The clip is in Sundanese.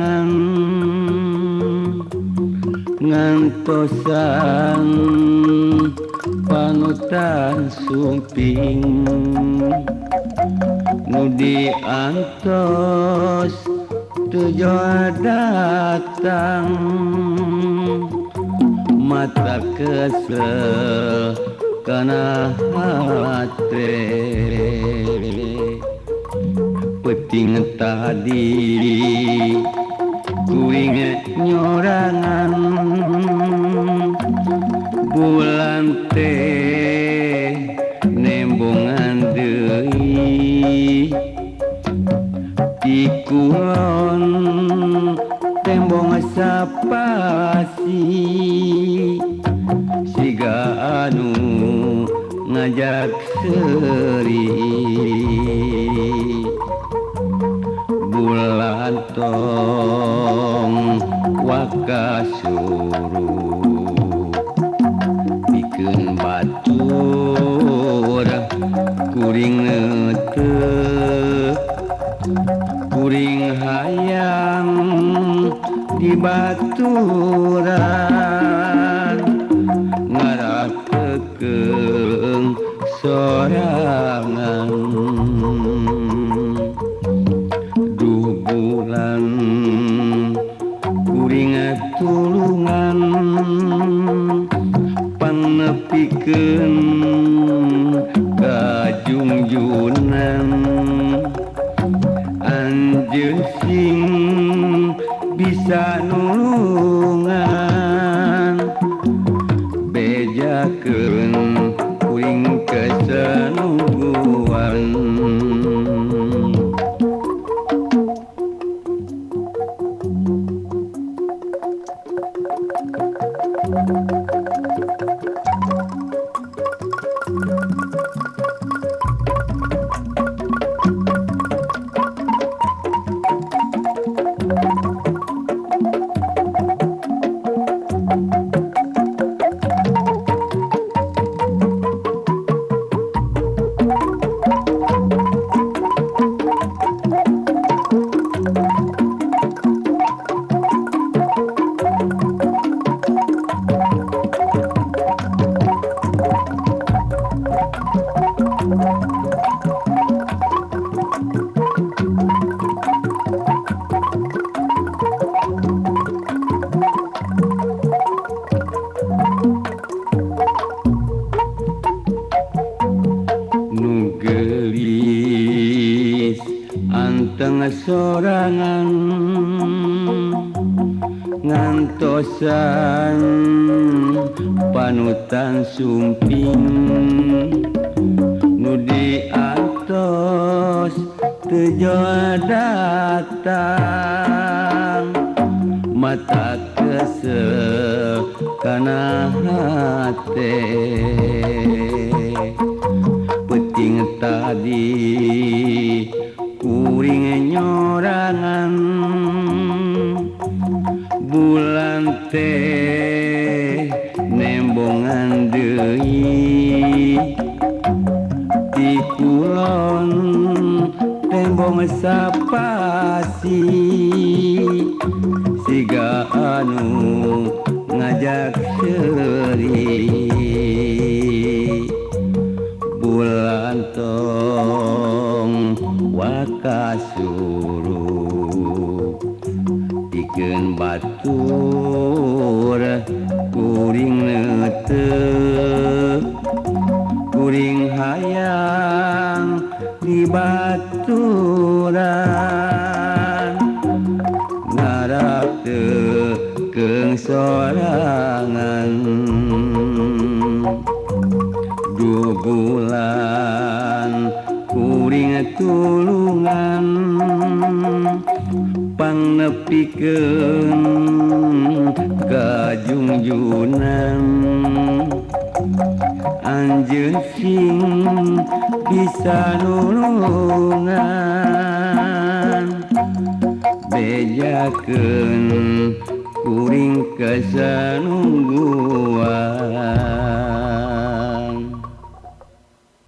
sorangan ngantosan panutan sumping nu diantos tujuan datang mata kesel kana hate peting tadi kuing nyorangan bulan teh nembongan deui di kulon tembong sapasi siga anu ngajak seuri bulan tong wakasuruh bikin batur kuring neuteuk kuring hayang di baturan ngarakekeung sorangan duh bulan kuring tulungan panepikeun kajungjunan anjeun sing bisa nulungan bejakeun kuring kesenungguan anteng sorangan ngantosan panutan sumping nu diantos tujuan datang mata kesel kana hate peting tadi kuring nyorangan bulan teh nembongan deui di kulon tembong sapasi siga anu ngajak seuri bulan tong wakasuruh pikeun batur kuring neuteuk kuring hayang di baturan ngarakekeung sorangan duh bulan kuring tulungan panepikeun kajungjunan anjeun sing bisa nulungan bejakeun kuring kesenungguan